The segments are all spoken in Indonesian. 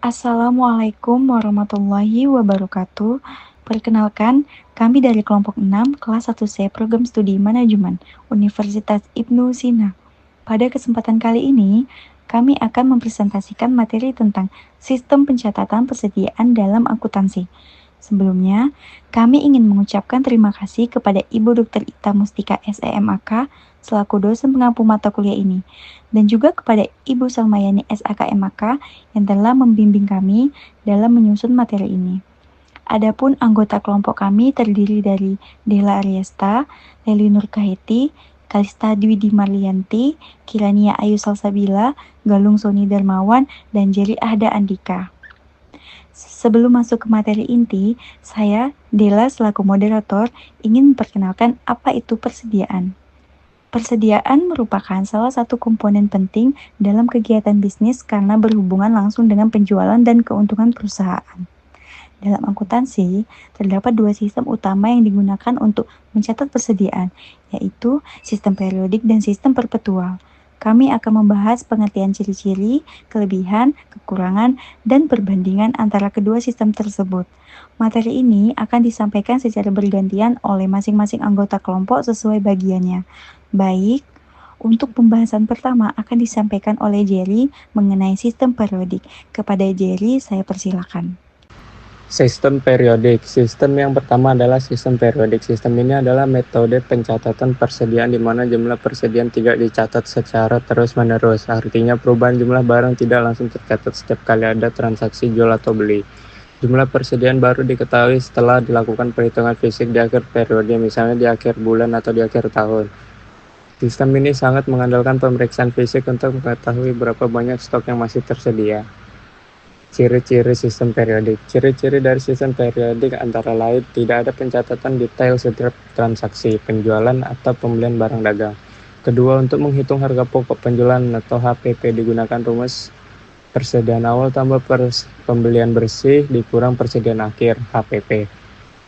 Assalamualaikum warahmatullahi wabarakatuh. Perkenalkan, kami dari kelompok 6 kelas 1C Program Studi Manajemen Universitas Ibnu Sina. Pada kesempatan kali ini, kami akan mempresentasikan materi tentang sistem pencatatan persediaan dalam akuntansi. Sebelumnya, kami ingin mengucapkan terima kasih kepada Ibu Dr. Ita Mustika SEMAK selaku dosen pengampu mata kuliah ini, dan juga kepada Ibu Salmayani SAKMAK yang telah membimbing kami dalam menyusun materi ini. Adapun anggota kelompok kami terdiri dari Dela Ariesta, Leli Nurkahiti, Kalista Dwidi Marlianti, Kirania Ayu Salsabila, Galung Soni Darmawan, dan Jerry Ahda Andika. Sebelum masuk ke materi inti, saya, Dela selaku moderator, ingin memperkenalkan apa itu persediaan. Persediaan merupakan salah satu komponen penting dalam kegiatan bisnis karena berhubungan langsung dengan penjualan dan keuntungan perusahaan. Dalam akuntansi, terdapat dua sistem utama yang digunakan untuk mencatat persediaan, yaitu sistem periodik dan sistem perpetual. Kami akan membahas pengertian ciri-ciri, kelebihan, kekurangan, dan perbandingan antara kedua sistem tersebut. Materi ini akan disampaikan secara bergantian oleh masing-masing anggota kelompok sesuai bagiannya. Baik, untuk pembahasan pertama akan disampaikan oleh Jerry mengenai sistem periodik. Kepada Jerry, saya persilakan. Sistem periodik. Sistem yang pertama adalah sistem periodik. Sistem ini adalah metode pencatatan persediaan di mana jumlah persediaan tidak dicatat secara terus-menerus. Artinya perubahan jumlah barang tidak langsung tercatat setiap kali ada transaksi jual atau beli. Jumlah persediaan baru diketahui setelah dilakukan perhitungan fisik di akhir periode, misalnya di akhir bulan atau di akhir tahun. Sistem ini sangat mengandalkan pemeriksaan fisik untuk mengetahui berapa banyak stok yang masih tersedia. Ciri-ciri sistem periodik. Ciri-ciri dari sistem periodik antara lain tidak ada pencatatan detail setiap transaksi, penjualan atau pembelian barang dagang. Kedua, untuk menghitung harga pokok penjualan atau HPP digunakan rumus persediaan awal tambah pembelian bersih dikurang persediaan akhir HPP.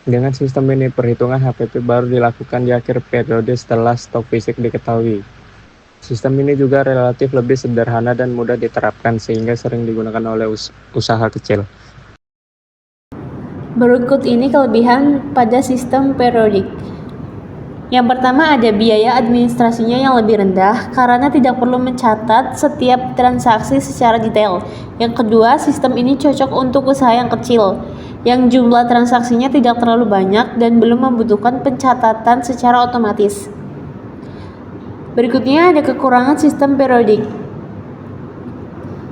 Dengan sistem ini, perhitungan HPP baru dilakukan di akhir periode setelah stok fisik diketahui. Sistem ini juga relatif lebih sederhana dan mudah diterapkan sehingga sering digunakan oleh usaha kecil. Berikut ini kelebihan pada sistem periodik. Yang pertama, ada biaya administrasinya yang lebih rendah karena tidak perlu mencatat setiap transaksi secara detail. Yang kedua, sistem ini cocok untuk usaha yang kecil, yang jumlah transaksinya tidak terlalu banyak dan belum membutuhkan pencatatan secara otomatis. Berikutnya ada kekurangan sistem periodik.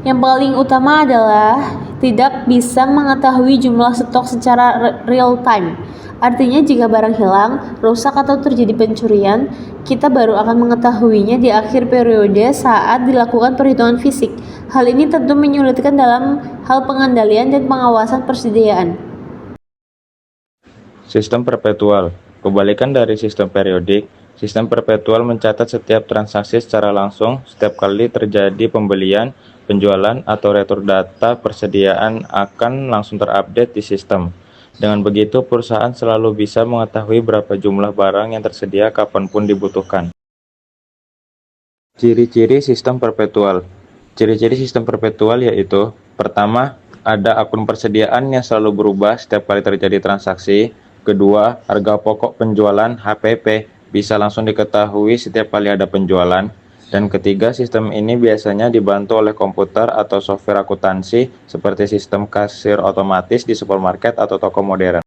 Yang paling utama adalah tidak bisa mengetahui jumlah stok secara real time. Artinya jika barang hilang, rusak atau terjadi pencurian, kita baru akan mengetahuinya di akhir periode saat dilakukan perhitungan fisik. Hal ini tentu menyulitkan dalam hal pengendalian dan pengawasan persediaan. Sistem perpetual. Kebalikan dari sistem periodik, sistem perpetual mencatat setiap transaksi secara langsung setiap kali terjadi pembelian, penjualan, atau retur data persediaan akan langsung terupdate di sistem. Dengan begitu, perusahaan selalu bisa mengetahui berapa jumlah barang yang tersedia kapanpun dibutuhkan. Ciri-ciri sistem perpetual. Ciri-ciri sistem perpetual yaitu: pertama, ada akun persediaan yang selalu berubah setiap kali terjadi transaksi. Kedua, harga pokok penjualan HPP bisa langsung diketahui setiap kali ada penjualan. Dan ketiga, sistem ini biasanya dibantu oleh komputer atau software akuntansi seperti sistem kasir otomatis di supermarket atau toko modern.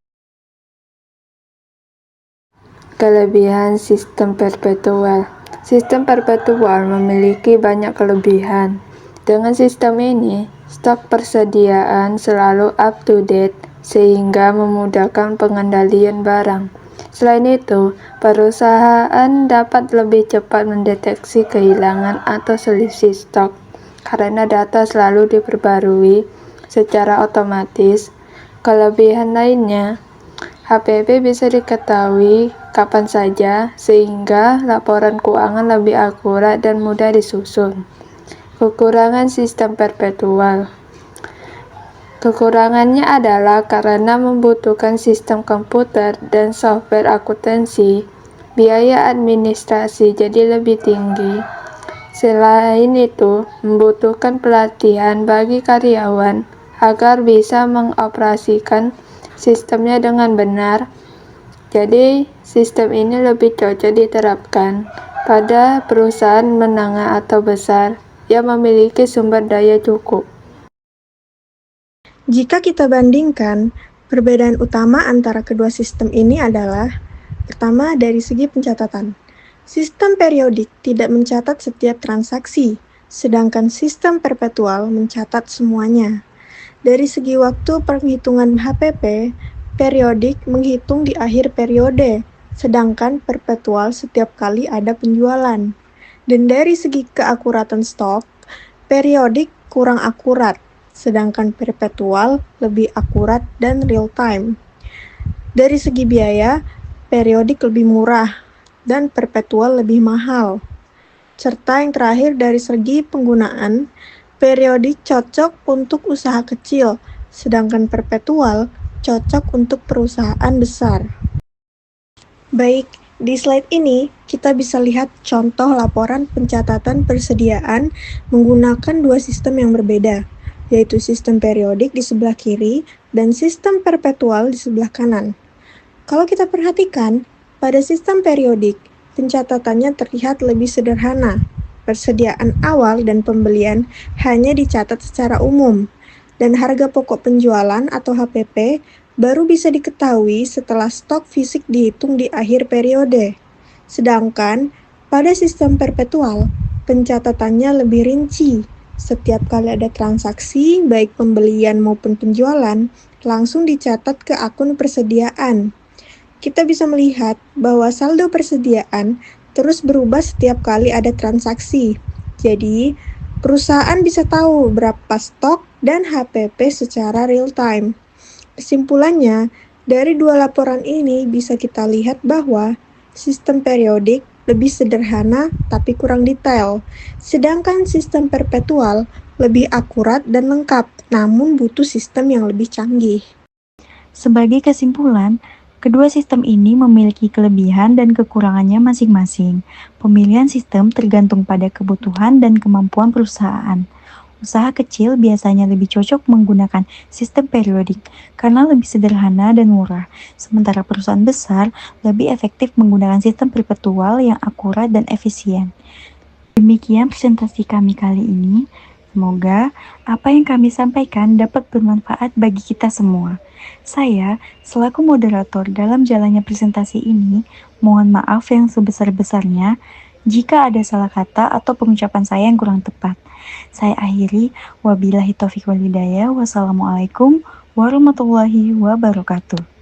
Kelebihan sistem perpetual. Sistem perpetual memiliki banyak kelebihan. Dengan sistem ini, stok persediaan selalu up to date sehingga memudahkan pengendalian barang. Selain itu, perusahaan dapat lebih cepat mendeteksi kehilangan atau selisih stok karena data selalu diperbarui secara otomatis. Kelebihan lainnya, HPP bisa diketahui kapan saja sehingga laporan keuangan lebih akurat dan mudah disusun. Kekurangan sistem perpetual. Kekurangannya adalah karena membutuhkan sistem komputer dan software akuntansi, biaya administrasi jadi lebih tinggi. Selain itu, membutuhkan pelatihan bagi karyawan agar bisa mengoperasikan sistemnya dengan benar. Jadi, sistem ini lebih cocok diterapkan pada perusahaan menengah atau besar yang memiliki sumber daya cukup. Jika kita bandingkan, perbedaan utama antara kedua sistem ini adalah: pertama, dari segi pencatatan. Sistem periodik tidak mencatat setiap transaksi, sedangkan sistem perpetual mencatat semuanya. Dari segi waktu penghitungan HPP, periodik menghitung di akhir periode, sedangkan perpetual setiap kali ada penjualan. Dan dari segi keakuratan stok, periodik kurang akurat, sedangkan perpetual lebih akurat dan real time. Dari segi biaya, periodik lebih murah dan perpetual lebih mahal. Serta yang terakhir dari segi penggunaan, periodik cocok untuk usaha kecil, sedangkan perpetual cocok untuk perusahaan besar. Baik, di slide ini kita bisa lihat contoh laporan pencatatan persediaan menggunakan dua sistem yang berbeda, yaitu sistem periodik di sebelah kiri dan sistem perpetual di sebelah kanan. Kalau kita perhatikan, pada sistem periodik, pencatatannya terlihat lebih sederhana. Persediaan awal dan pembelian hanya dicatat secara umum, dan harga pokok penjualan atau HPP baru bisa diketahui setelah stok fisik dihitung di akhir periode. Sedangkan pada sistem perpetual, pencatatannya lebih rinci. Setiap kali ada transaksi, baik pembelian maupun penjualan, langsung dicatat ke akun persediaan. Kita bisa melihat bahwa saldo persediaan terus berubah setiap kali ada transaksi. Jadi, perusahaan bisa tahu berapa stok dan HPP secara real time. Kesimpulannya, dari dua laporan ini bisa kita lihat bahwa sistem periodik lebih sederhana tapi kurang detail, sedangkan sistem perpetual lebih akurat dan lengkap, namun butuh sistem yang lebih canggih. Sebagai kesimpulan, kedua sistem ini memiliki kelebihan dan kekurangannya masing-masing. Pemilihan sistem tergantung pada kebutuhan dan kemampuan perusahaan. Usaha kecil biasanya lebih cocok menggunakan sistem periodik karena lebih sederhana dan murah, sementara perusahaan besar lebih efektif menggunakan sistem perpetual yang akurat dan efisien. Demikian presentasi kami kali ini. Semoga apa yang kami sampaikan dapat bermanfaat bagi kita semua. Saya, selaku moderator dalam jalannya presentasi ini, mohon maaf yang sebesar-besarnya jika ada salah kata atau pengucapan saya yang kurang tepat. Saya akhiri, wabillahi taufiq wal hidayah, wassalamualaikum warahmatullahi wabarakatuh.